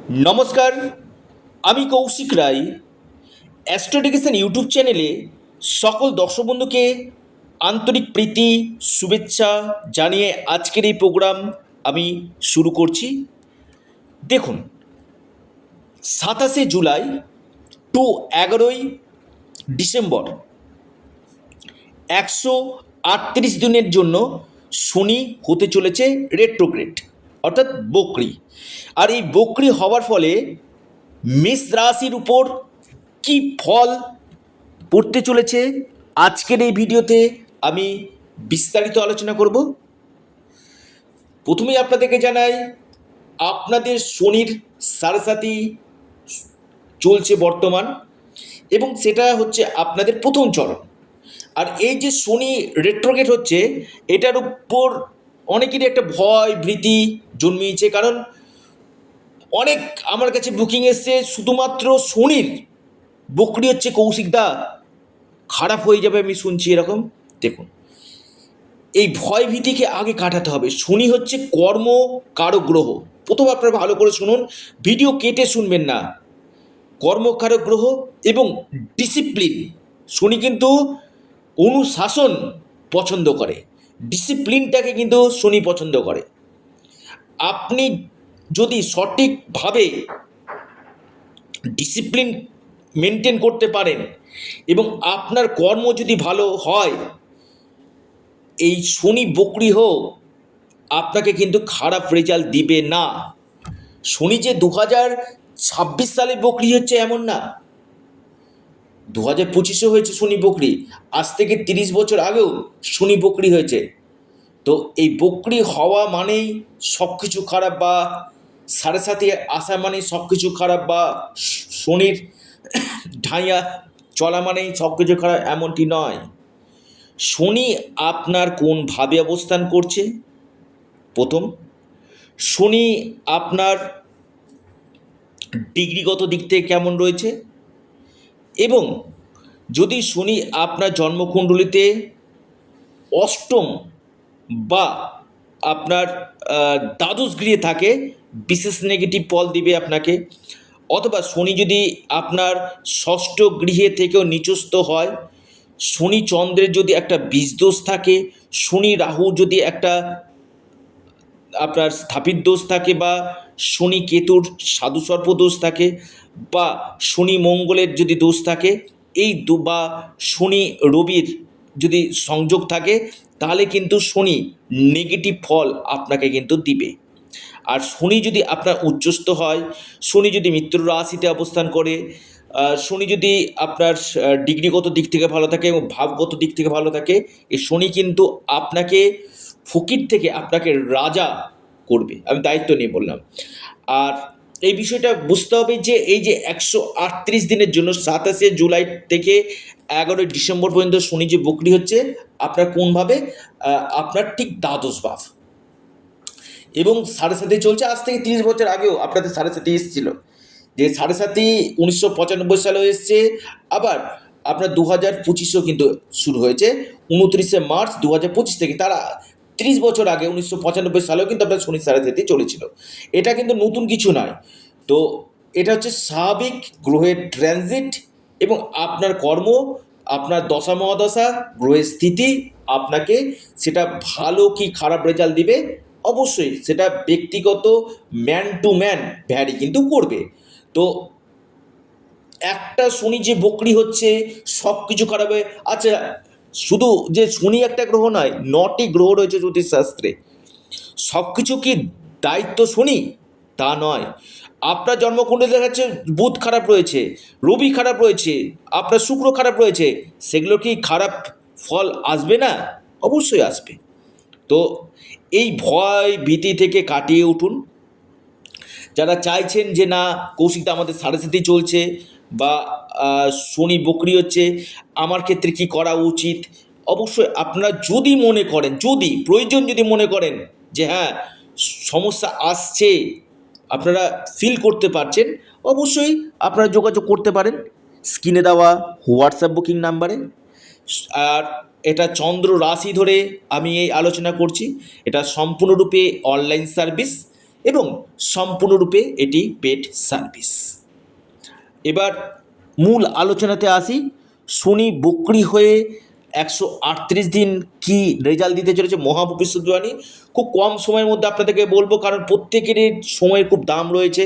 নমস্কার, আমি কৌশিক রায়। অ্যাস্ট্রোডিকেশন ইউটিউব চ্যানেলে সকল দর্শক বন্ধুকে আন্তরিক প্রীতি শুভেচ্ছা জানিয়ে আজকের এই প্রোগ্রাম আমি শুরু করছি। দেখুন, 27 জুলাই টু 11ই ডিসেম্বর 138 দিনের জন্য শনি হতে চলেছে রেট্রোগ্রেড, অর্থাৎ বক্রি। আর এই বক্রি হওয়ার ফলে মেষ রাশির উপর কি ফল পড়তে চলেছে আজকের এই ভিডিওতে আমি বিস্তারিত আলোচনা করব। প্রথমেই আপনাদেরকে জানাই, আপনাদের শনির সাড়ে চলছে বর্তমান, এবং সেটা হচ্ছে আপনাদের প্রথম চরণ। আর এই যে শনি রেট্রোগেট হচ্ছে, এটার উপর অনেকেরই একটা ভয় ভীতি জন্মিয়েছে, কারণ অনেক আমার কাছে বুকিং এসছে শুধুমাত্র শনির বকরি হচ্ছে, কৌশিকদা খারাপ হয়ে যাবে আমি শুনছি এরকম। দেখুন, এই ভয় ভীতিকে আগে কাটাতে হবে। শনি হচ্ছে কর্ম কারক গ্রহ। প্রথম আপনারা ভালো করে শুনুন, ভিডিও কেটে শুনবেন না। কর্মকারক গ্রহ এবং ডিসিপ্লিন। শনি কিন্তু অনুশাসন পছন্দ করে, ডিসিপ্লিনটাকে কিন্তু শনি পছন্দ করে। আপনি যদি সঠিকভাবে ডিসিপ্লিন মেনটেন করতে পারেন এবং আপনার কর্ম যদি ভালো হয়, এই শনি বকরি হোক আপনাকে কিন্তু খারাপ রেজাল্ট দিবে না। শনি যে 2026 সালে বকরি হচ্ছে এমন না, 2025-এ হয়েছে শনি বকরি। আজ থেকে 30 বছর আগেও শনি বকরি হয়েছে। তো এই বকরি হওয়া মানেই সব কিছু খারাপ, বা সাড়ে আসা মানেই সব কিছু খারাপ, বা শনির ঢাইয়া চলা মানেই সব কিছু খারাপ, এমনটি নয়। শনি আপনার কোন ভাবে অবস্থান করছে, প্রথম শনি আপনার ডিগ্রিগত দিক থেকে কেমন রয়েছে, এবং যদি শনি আপনার জন্মকুণ্ডলিতে অষ্টম বা আপনার দ্বাদশ গৃহে থাকে, বিশেষ নেগেটিভ ফল দিবে আপনাকে। অথবা শনি যদি আপনার ষষ্ঠ গৃহে থেকেও নিচস্থ হয়, শনি চন্দ্রের যদি একটা বীজদোষ থাকে, শনি রাহু যদি একটা আপনার স্থাপিত দোষ থাকে, বা শনি কেতুর সাধুসর্প দোষ থাকে, বা শনি মঙ্গলের যদি দোষ থাকে, এই বা শনি রবির যদি সংযোগ থাকে, তাহলে কিন্তু শনি নেগেটিভ ফল আপনাকে কিন্তু দিবে। আর শনি যদি আপনার উচ্চস্থ হয়, শনি যদি মিত্র রাশিতে অবস্থান করে, শনি যদি আপনার ডিগ্রিগত দিক থেকে ভালো থাকে এবং ভাবগত দিক থেকে ভালো থাকে, এই শনি কিন্তু আপনাকে ফকির থেকে আপনাকে রাজা করবে। আমি দায়িত্ব নিয়ে বললাম। আর এই বিষয়টা বুঝতে হবে যে এই যে 138 দিনের জন্য 27 জুলাই থেকে 11ই ডিসেম্বর পর্যন্ত শনি যে বকরি হচ্ছে, আপনার কোনভাবে, আপনার ঠিক দ্বাদশ ভাব, এবং সাড়ে চলছে। আজ থেকে 30 বছর আগেও আপনাদের সাড়ে এসেছিল, যে সাড়ে 1995 সালেও এসছে। আবার আপনার 2025-এও কিন্তু শুরু হয়েছে 29শে মার্চ 2025 থেকে। তারা 30 বছর আগে 1995 সালেও কিন্তু আপনার শনি সাড়ে চলেছিল। এটা কিন্তু নতুন কিছু নয়। তো এটা হচ্ছে স্বাভাবিক গ্রহের ট্রানজিট, এবং আপনার কর্ম, আপনার দশা মহাদশা, গ্রহের স্থিতি আপনাকে সেটা ভালো কি খারাপ রেজাল্ট দিবে। অবশ্যই সেটা ব্যক্তিগত, ম্যান টু ম্যান ভ্যারি কিন্তু করবে। তো একটা শনি যে বকরি হচ্ছে সব কিছু খারাপ হয়ে, আচ্ছা, শুধু যে শনি একটা গ্রহ নয়, 9টি গ্রহ রয়েছে জ্যোতিষশাস্ত্রে। সব কিছু কি দায়িত্ব শনি? তা নয়। আপনার জন্মকুণ্ডলী দেখা যাচ্ছে বুধ খারাপ রয়েছে, রবি খারাপ রয়েছে, আপনার শুক্র খারাপ রয়েছে, সেগুলো কি খারাপ ফল আসবে না? অবশ্যই আসবে। তো এই ভয় ভীতি থেকে কাটিয়ে উঠুন। যারা চাইছেন যে না, কৌশিকদা আমাদের সাড়ে চলছে, বা শনি বকরি হচ্ছে, আমার ক্ষেত্রে কি করা উচিত, অবশ্যই আপনারা যদি মনে করেন, যদি প্রয়োজন যদি মনে করেন যে হ্যাঁ সমস্যা আসছে, আপনারা ফিল করতে পারছেন, অবশ্যই আপনারা যোগাযোগ করতে পারেন স্ক্রিনে দেওয়া হোয়াটসঅ্যাপ বুকিং নাম্বারে। আর এটা চন্দ্র রাশি ধরে আমি এই আলোচনা করছি। এটা সম্পূর্ণরূপে অনলাইন সার্ভিস, এবং সম্পূর্ণরূপে এটি পেড সার্ভিস। এবার মূল আলোচনাতে আসি। শনি বক্রি হয়ে 138 দিন কি রেজাল্ট দিতে চলেছে মহা ভবিষ্যদ্বাণী। খুব কম সময়ের মধ্যে আপনাদেরকে বলবো, কারণ প্রত্যেকেরই সময়ের খুব দাম রয়েছে,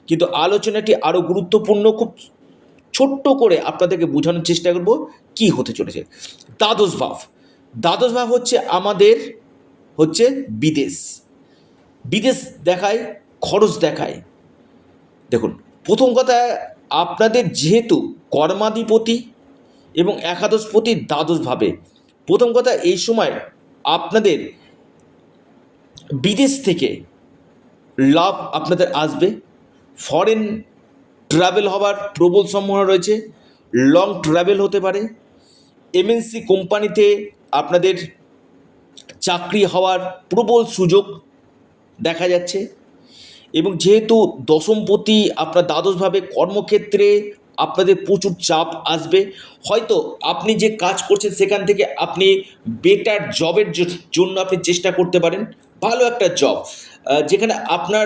কিন্তু আলোচনাটি আরও গুরুত্বপূর্ণ। খুব ছোট্ট করে আপনাদেরকে বোঝানোর চেষ্টা করব কি হতে চলেছে। দ্বাদশ ভাব, দ্বাদশ ভাব হচ্ছে আমাদের বিদেশ। বিদেশ দেখায়, খরচ দেখায়। দেখুন, প্রথম কথা, আপনাদের যেহেতু কর্মাধিপতি এবং একাদশপতি দ্বাদশভাবে, প্রথম কথা এই সময় আপনাদের বিদেশ থেকে লাভ আপনাদের আসবে। ফরেন ট্রাভেল হওয়ার প্রবল সম্ভাবনা রয়েছে, লং ট্রাভেল হতে পারে। এমএনসি কোম্পানিতে আপনাদের চাকরি হওয়ার প্রবল সুযোগ দেখা যাচ্ছে। এবং যেহেতু দশমপতি আপনার দ্বাদশভাবে, কর্মক্ষেত্রে আপনাদের প্রচুর চাপ আসবে। হয়তো আপনি যে কাজ করছেন সেখান থেকে আপনি বেটার জবের জন্য আপনি চেষ্টা করতে পারেন। ভালো একটা জব যেখানে আপনার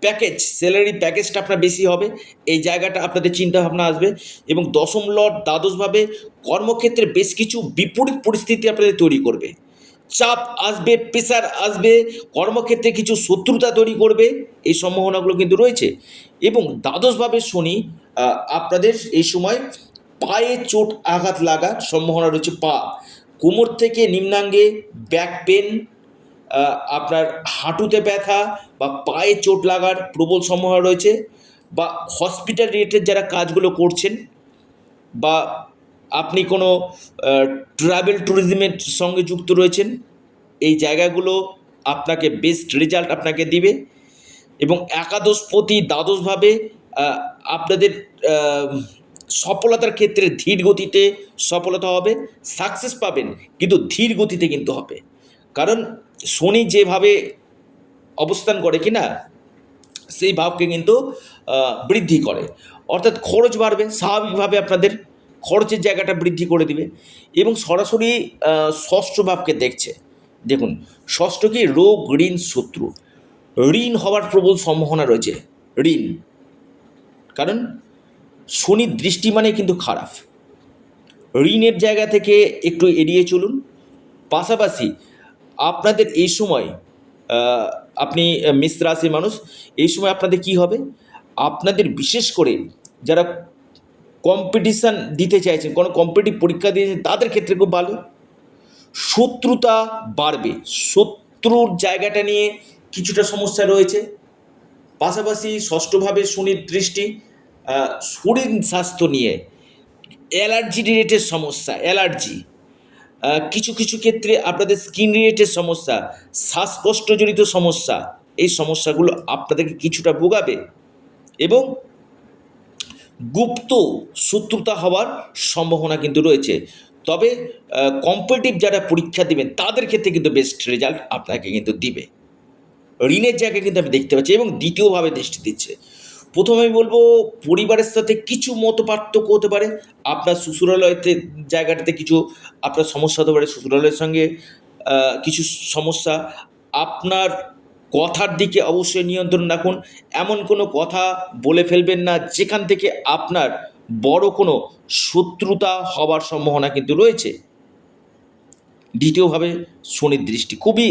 প্যাকেজ, স্যালারি প্যাকেজটা আপনার বেশি হবে, এই জায়গাটা আপনাদের চিন্তাভাবনা আসবে। এবং দশম লর্ড দ্বাদশভাবে কর্মক্ষেত্রে বেশ কিছু বিপরীত পরিস্থিতি আপনাদের তৈরি করবে। চাপ আসবে, প্রেশার আসবে, কর্মক্ষেত্রে কিছু শত্রুতা তৈরি করবে, এই সম্ভাবনাগুলো কিন্তু রয়েছে। এবং দ্বাদশভাবে শনি আপনাদের এই সময় পায়ে চোট আঘাত লাগার সম্ভাবনা রয়েছে। পা, কোমর থেকে নিম্নাঙ্গে ব্যাক পেন, আপনার হাঁটুতে ব্যথা বা পায়ে চোট লাগার প্রবল সম্ভাবনা রয়েছে। বা হসপিটাল রিলেটেড যারা কাজগুলো করছেন, বা আপনি কোনো ট্রাভেল ট্যুরিজমের সঙ্গে যুক্ত রয়েছেন, এই জায়গাগুলো আপনাকে বেস্ট রেজাল্ট আপনাকে দিবে। এবং একাদশপতি দ্বাদশভাবে আপনাদের সফলতার ক্ষেত্রে ধীর গতিতে সফলতা হবে, সাকসেস পাবেন, কিন্তু ধীর গতিতে কিন্তু হবে। কারণ শনি যেভাবে অবস্থান করে কিনা, সেই ভাবকে কিন্তু বৃদ্ধি করে, অর্থাৎ খরচ বাড়বে, স্বাভাবিকভাবে আপনাদের খরচের জায়গাটা বৃদ্ধি করে দিবে। এবং সরাসরি ষষ্ঠ ভাবকে দেখছে। দেখুন, ষষ্ঠ কি, রোগ, ঋণ, শত্রু, ঋণ হওয়ার প্রবল সম্ভাবনা রয়েছে। ঋণ, কারণ শনির দৃষ্টি মানে কিন্তু খারাপ। ঋণের জায়গা থেকে একটু এড়িয়ে চলুন। পাশাপাশি আপনাদের এই সময়, আপনি মেষ রাশির মানুষ, এই সময় আপনাদের কি হবে, আপনাদের বিশেষ করে যারা কম্পিটিশান দিতে চাইছেন, কোনো কম্পিটিটিভ পরীক্ষা দিয়েছেন, তাদের ক্ষেত্রে খুব ভালো। শত্রুতা বাড়বে, শত্রুর জায়গাটা নিয়ে কিছুটা সমস্যা রয়েছে। পাশাপাশি ষষ্ঠভাবে শনির দৃষ্টি, শরীর স্বাস্থ্য নিয়ে অ্যালার্জি রিলেটেড সমস্যা, অ্যালার্জি, কিছু কিছু ক্ষেত্রে আপনাদের স্কিন রিলেটেড সমস্যা, শ্বাসকষ্টজনিত সমস্যা, এই সমস্যাগুলো আপনাদেরকে কিছুটা ভোগাবে। এবং গুপ্ত শত্রুতা হওয়ার সম্ভাবনা কিন্তু রয়েছে। তবে কম্পিটিটিভ যারা পরীক্ষা দেবেন তাদের ক্ষেত্রে কিন্তু বেস্ট রেজাল্ট আপনাকে কিন্তু দিবে। ঋণের জায়গায় কিন্তু আমি দেখতে পাচ্ছি। এবং দ্বিতীয়ভাবে দৃষ্টি দিচ্ছে। প্রথমে আমি বলবো, পরিবারের সাথে কিছু মত পার্থক্য হতে পারে। আপনার শ্বশুরালয়তে জায়গাটাতে কিছু আপনার সমস্যা হতে পারে, শ্বশুরালয়ের সঙ্গে কিছু সমস্যা। আপনার কথার দিকে অবশ্যই নিয়ন্ত্রণ রাখুন। এমন কোনো কথা বলে ফেলবেন না যেখান থেকে আপনার বড় কোনো শত্রুতা হওয়ার সম্ভাবনা কিন্তু রয়েছে। দ্বিতীয়ভাবে শনির দৃষ্টি খুবই,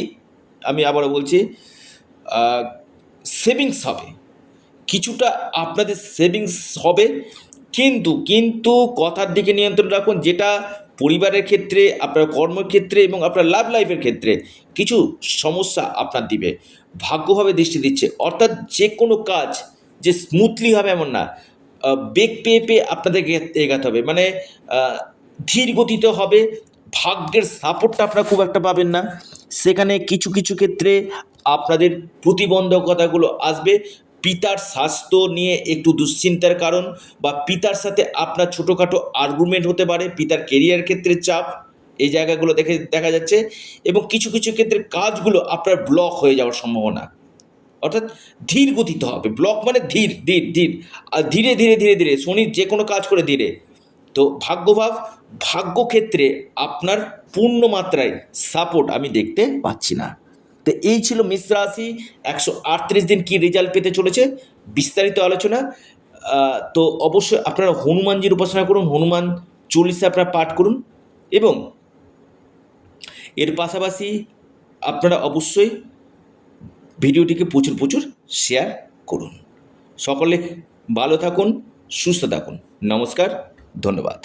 আমি আবারও বলছি, সেভিংস হবে, কিছুটা আপনাদের সেভিংস হবে, কিন্তু কথার দিকে নিয়ন্ত্রণ রাখুন, যেটা পরিবারের ক্ষেত্রে, আপনার কর্মক্ষেত্রে এবং আপনার লাভ লাইফের ক্ষেত্রে কিছু সমস্যা আপনার দিবে। ভাগ্যভাবে দৃষ্টি দিচ্ছে, অর্থাৎ যে কোনো কাজ যে স্মুথলি হবে এমন না, বেগ পেয়ে পেয়ে আপনাদেরকে এগাতে হবে, মানে ধীর গতিতে হবে। ভাগ্যের সাপোর্টটা আপনারা খুব একটা পাবেন না, সেখানে কিছু কিছু ক্ষেত্রে আপনাদের প্রতিবন্ধকতাগুলো আসবে। পিতার স্বাস্থ্য নিয়ে একটু দুশ্চিন্তার কারণ, বা পিতার সাথে আপনার ছোটোখাটো আর্গুমেন্ট হতে পারে, পিতার কেরিয়ার ক্ষেত্রে চাপ, এই জায়গাগুলো দেখা যাচ্ছে। এবং কিছু কিছু ক্ষেত্রে কাজগুলো আপনার ব্লক হয়ে যাওয়ার সম্ভাবনা, অর্থাৎ ধীর গতিতে হবে। ব্লক মানে ধীর ধীর ধীর, আর ধীরে ধীরে ধীরে ধীরে শনির যে কোনো কাজ করে ধীরে। তো ভাগ্যক্ষেত্রে আপনার পূর্ণ মাত্রায় সাপোর্ট আমি দেখতে পাচ্ছি না। তো এই ছিল মেষ রাশি 138 দিন কি রেজাল্ট পেতে চলেছে, বিস্তারিত আলোচনা। তো অবশ্যই আপনারা হনুমানজির উপাসনা করুন, হনুমান চল্লিশা আপনারা পাঠ করুন, এবং এর পাশাপাশি আপনারা অবশ্যই ভিডিওটিকে প্রচুর প্রচুর শেয়ার করুন। সকলে ভালো থাকুন, সুস্থ থাকুন। নমস্কার, ধন্যবাদ।